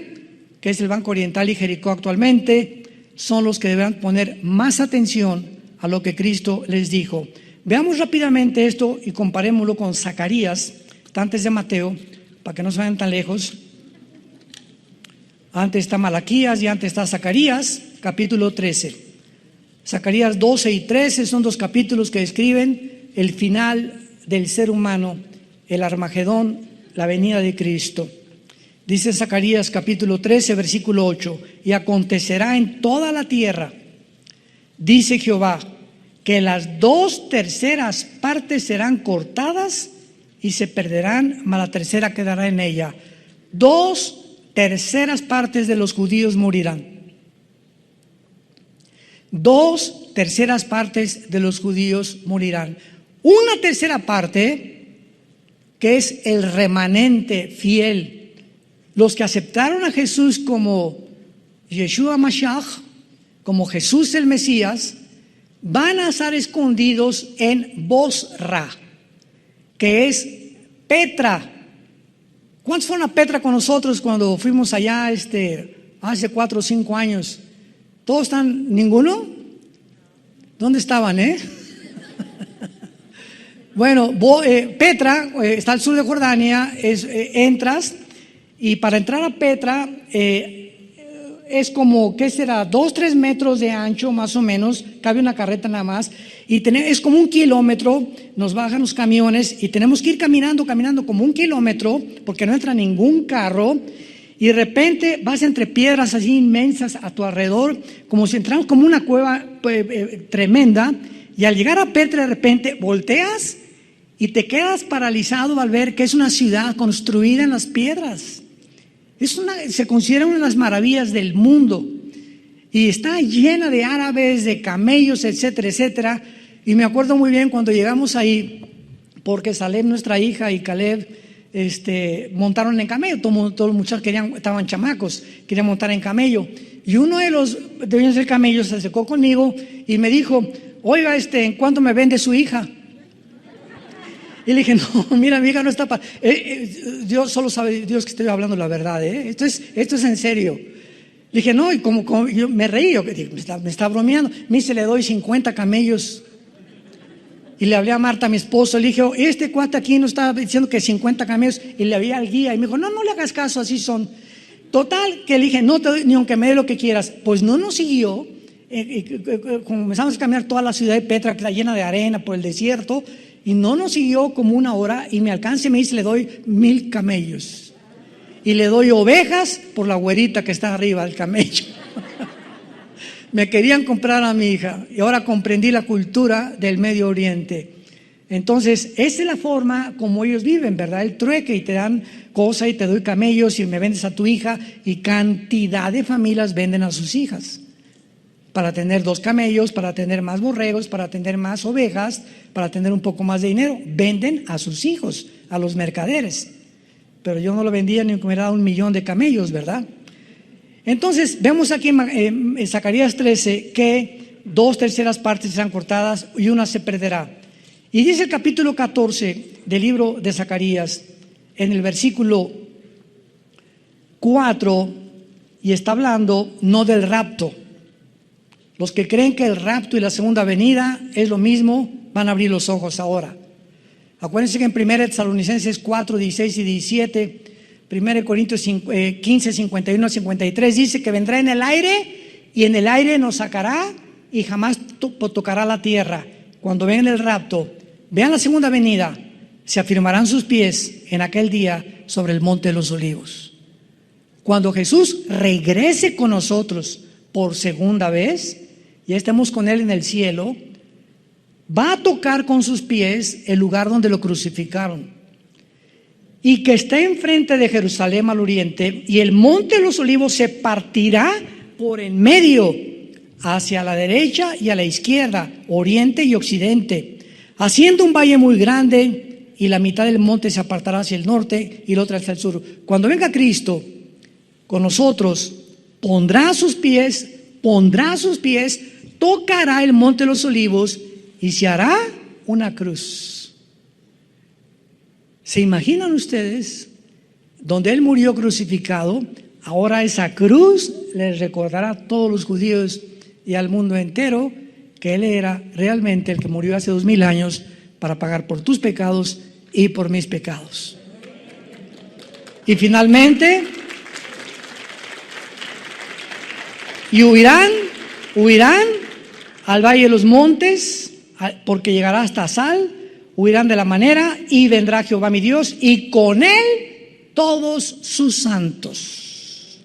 que es el Banco Oriental y Jericó actualmente, son los que deberán poner más atención a lo que Cristo les dijo. Veamos rápidamente esto y comparémoslo con Zacarías, antes de Mateo, para que no se vayan tan lejos. Antes está Malaquías y antes está Zacarías, capítulo 13. Zacarías 12 y 13 son dos capítulos que describen el final del ser humano, el Armagedón, la venida de Cristo. Dice Zacarías capítulo 13, versículo 8, y acontecerá en toda la tierra, dice Jehová, que las 2/3 partes serán cortadas y se perderán, mas la tercera quedará en ella. 2/3 partes de los judíos morirán. 2/3 partes de los judíos morirán. 1/3 parte, que es el remanente fiel, los que aceptaron a Jesús como Yeshua Mashiach, como Jesús el Mesías, van a estar escondidos en Bosra, que es Petra. ¿Cuántos fueron a Petra con nosotros cuando fuimos allá hace 4 o 5 años? ¿Todos están? ¿Ninguno? ¿Dónde estaban, Bueno, Petra está al sur de Jordania. Entras, y para entrar a Petra es como, ¿qué será? 2-3 metros de ancho más o menos, cabe una carreta nada más, y es como 1 kilómetro, nos bajan los camiones y tenemos que ir caminando como 1 kilómetro, porque no entra ningún carro, y de repente vas entre piedras así inmensas a tu alrededor, como si entramos como una cueva tremenda, y al llegar a Petra de repente volteas y te quedas paralizado al ver que es una ciudad construida en las piedras. Se considera una de las maravillas del mundo, y está llena de árabes, de camellos, etcétera, etcétera. Y me acuerdo muy bien cuando llegamos ahí, porque Salem, nuestra hija, y Caleb montaron en camello. Todos los muchachos estaban chamacos, querían montar en camello, y uno de los dueños del camello se acercó conmigo y me dijo: oiga, ¿en cuánto me vende su hija? Y le dije: no, mira, mi hija no está para... Dios solo sabe, Dios, que estoy hablando la verdad, esto es en serio. Le dije: no, y como yo me reí, me está bromeando. Me dice: le doy 50 camellos. Y le hablé a Marta, mi esposo, le dije: este cuate aquí no está diciendo que 50 camellos. Y le hablé al guía y me dijo: no le hagas caso, así son. Total, que le dije: no te doy ni aunque me dé lo que quieras. Pues no nos siguió. Comenzamos a caminar toda la ciudad de Petra, que está llena de arena por el desierto. Y no nos siguió como 1 hora, y me alcanza y me dice: le doy 1000 camellos. Y le doy ovejas por la güerita que está arriba del camello. Me querían comprar a mi hija, y ahora comprendí la cultura del Medio Oriente. Entonces, esa es la forma como ellos viven, ¿verdad? El trueque, y te dan cosas, y te doy camellos, y me vendes a tu hija. Y cantidad de familias venden a sus hijas para tener 2 camellos, para tener más borregos, para tener más ovejas, para tener un poco más de dinero. Venden a sus hijos, a los mercaderes. Pero yo no lo vendía ni que me hubiera dado 1 millón de camellos, ¿verdad? Entonces, vemos aquí en Zacarías 13 que 2/3 partes serán cortadas y 1 se perderá. Y dice el capítulo 14 del libro de Zacarías, en el versículo 4, y está hablando no del rapto. Los que creen que el rapto y la segunda venida es lo mismo, van a abrir los ojos ahora. Acuérdense que en 1 Tesalonicenses 4, 16 y 17, 1 Corintios 15, 51 a 53, dice que vendrá en el aire, y en el aire nos sacará, y jamás tocará la tierra. Cuando vean el rapto, vean la segunda venida, se afirmarán sus pies en aquel día sobre el monte de los olivos. Cuando Jesús regrese con nosotros por segunda vez, ya estemos con Él en el cielo, va a tocar con sus pies el lugar donde lo crucificaron, y que está enfrente de Jerusalén al oriente, y el monte de los olivos se partirá por en medio, hacia la derecha y a la izquierda, oriente y occidente, haciendo un valle muy grande, y la mitad del monte se apartará hacia el norte y la otra hacia el sur. Cuando venga Cristo con nosotros, pondrá sus pies, tocará el monte de los olivos, y se hará una cruz. ¿Se imaginan ustedes? Donde Él murió crucificado, ahora esa cruz les recordará a todos los judíos y al mundo entero que Él era realmente el que murió hace 2000 años para pagar por tus pecados y por mis pecados. Y finalmente, y huirán al valle de los montes, porque llegará hasta Sal. Huirán de la manera, y vendrá Jehová mi Dios, y con Él todos sus santos.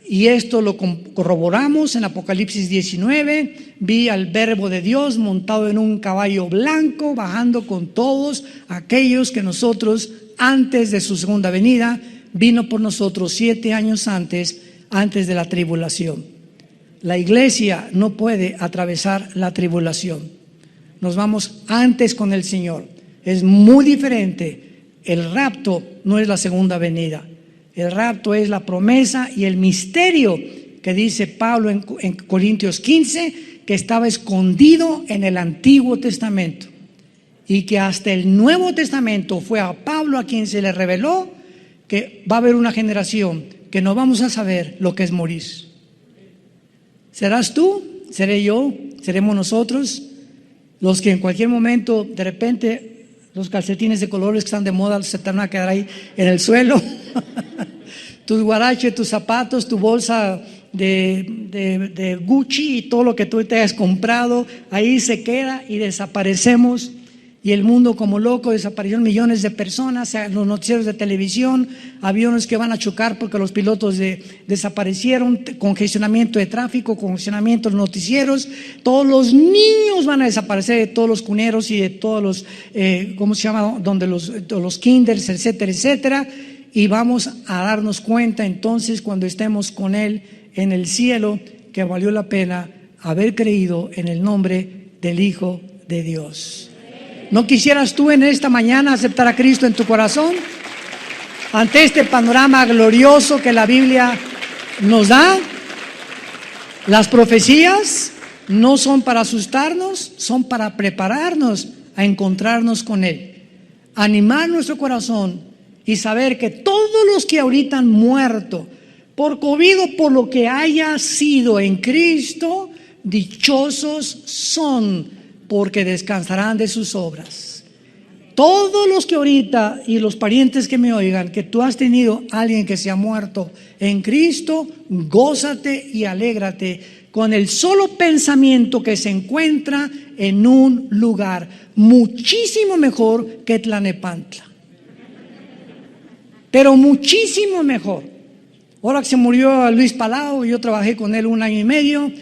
Y esto lo corroboramos en Apocalipsis 19. Vi al Verbo de Dios montado en un caballo blanco, bajando con todos aquellos que nosotros, antes de su segunda venida, vino por nosotros 7 años antes de la tribulación. La iglesia no puede atravesar la tribulación. Nos vamos antes con el Señor. Es muy diferente. El rapto no es la segunda venida. El rapto es la promesa y el misterio que dice Pablo en Corintios 15, que estaba escondido en el Antiguo Testamento y que hasta el Nuevo Testamento fue a Pablo a quien se le reveló que va a haber una generación que no vamos a saber lo que es morir. ¿Serás tú? ¿Seré yo? ¿Seremos nosotros los que en cualquier momento de repente los calcetines de colores que están de moda se te van a quedar ahí en el suelo? Tus guaraches, tus zapatos, tu bolsa de Gucci y todo lo que tú te hayas comprado, ahí se queda y desaparecemos. Y el mundo como loco, desaparecieron millones de personas, los noticieros de televisión, aviones que van a chocar porque los pilotos desaparecieron, congestionamiento de tráfico, congestionamiento de noticieros, todos los niños van a desaparecer de todos los cuneros y de todos los, ¿cómo se llama? Donde los kinders, etcétera, etcétera. Y vamos a darnos cuenta entonces cuando estemos con Él en el cielo que valió la pena haber creído en el nombre del Hijo de Dios. ¿No quisieras tú en esta mañana aceptar a Cristo en tu corazón? Ante este panorama glorioso que la Biblia nos da, las profecías no son para asustarnos, son para prepararnos a encontrarnos con Él, animar nuestro corazón y saber que todos los que ahorita han muerto por COVID o por lo que haya sido en Cristo, dichosos son, porque descansarán de sus obras. Todos los que ahorita y los parientes que me oigan, que tú has tenido alguien que se ha muerto en Cristo, gózate y alégrate con el solo pensamiento que se encuentra en un lugar muchísimo mejor que Tlalnepantla. Pero muchísimo mejor. Ahora que se murió Luis Palau, yo trabajé con él 1 año y medio,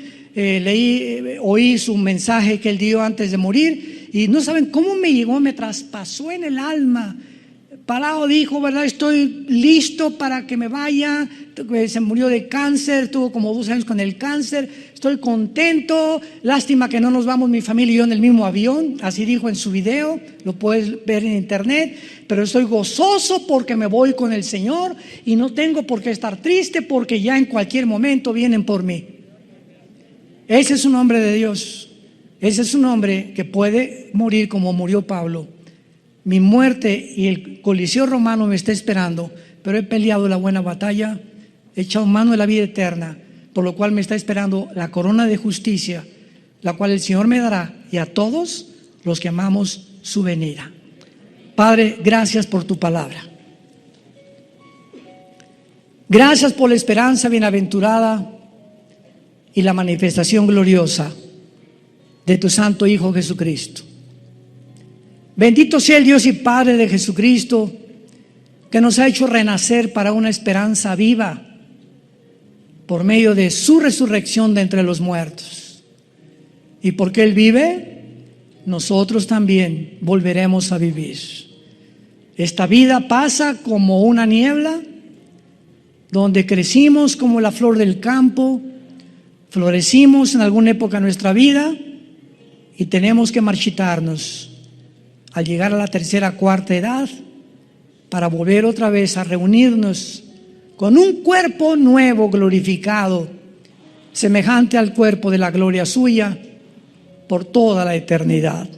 oí su mensaje que él dio antes de morir y no saben cómo me llegó, me traspasó en el alma. Palau dijo, ¿verdad? Estoy listo para que me vaya. Se murió de cáncer, tuvo como 2 años con el cáncer. Estoy contento, lástima que no nos vamos mi familia y yo en el mismo avión, así dijo en su video, lo puedes ver en internet, pero estoy gozoso porque me voy con el Señor y no tengo por qué estar triste porque ya en cualquier momento vienen por mí. Ese es un hombre de Dios, ese es un hombre que puede morir como murió Pablo. Mi muerte y el coliseo romano me está esperando, pero he peleado la buena batalla, he echado mano de la vida eterna, por lo cual me está esperando la corona de justicia, la cual el Señor me dará y a todos los que amamos su venida. Padre, gracias por tu palabra. Gracias por la esperanza bienaventurada y la manifestación gloriosa de tu Santo Hijo Jesucristo. Bendito sea el Dios y Padre de Jesucristo, que nos ha hecho renacer para una esperanza viva por medio de su resurrección de entre los muertos. Y porque Él vive, nosotros también volveremos a vivir. Esta vida pasa como una niebla, donde crecimos como la flor del campo, florecimos en alguna época de nuestra vida y tenemos que marchitarnos al llegar a la 3ª, 4ª edad para volver otra vez a reunirnos con un cuerpo nuevo, glorificado, semejante al cuerpo de la gloria suya, por toda la eternidad.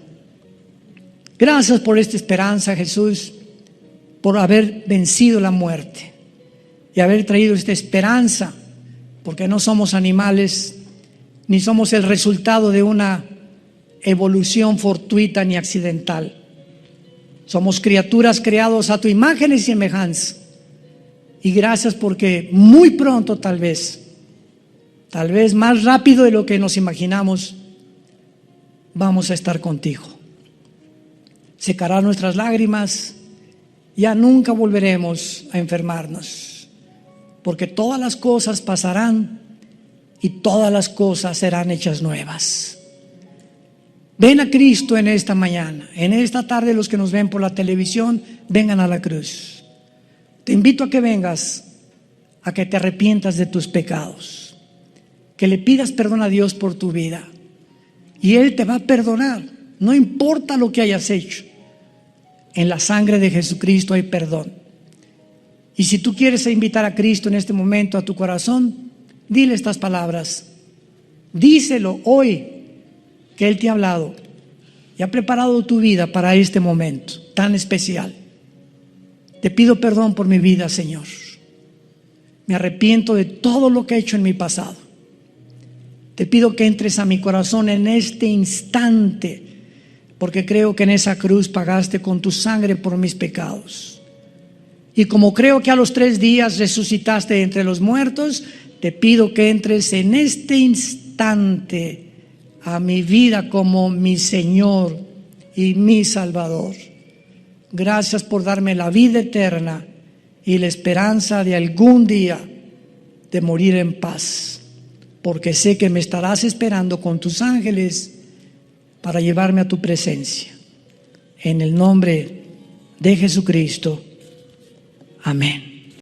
Gracias por esta esperanza, Jesús, por haber vencido la muerte y haber traído esta esperanza, porque no somos animales, ni somos el resultado de una evolución fortuita ni accidental. Somos criaturas creadas a tu imagen y semejanza. Y gracias porque muy pronto tal vez más rápido de lo que nos imaginamos, vamos a estar contigo. Secarás nuestras lágrimas ya nunca volveremos a enfermarnos, porque todas las cosas pasarán y todas las cosas serán hechas nuevas. Ven a Cristo en esta mañana, en esta tarde. Los que nos ven por la televisión, vengan a la cruz. Te invito a que vengas, a que te arrepientas de tus pecados, que le pidas perdón a Dios por tu vida, y Él te va a perdonar, no importa lo que hayas hecho. En la sangre de Jesucristo hay perdón. Y si tú quieres invitar a Cristo en este momento a tu corazón, dile estas palabras, díselo hoy, que Él te ha hablado y ha preparado tu vida para este momento tan especial. Te pido perdón por mi vida, Señor. Me arrepiento de todo lo que he hecho en mi pasado. Te pido que entres a mi corazón en este instante, porque creo que en esa cruz pagaste con tu sangre por mis pecados. Y como creo que a los 3 días resucitaste entre los muertos, te pido que entres en este instante a mi vida como mi Señor y mi Salvador. Gracias por darme la vida eterna y la esperanza de algún día de morir en paz, porque sé que me estarás esperando con tus ángeles para llevarme a tu presencia. En el nombre de Jesucristo. Amén.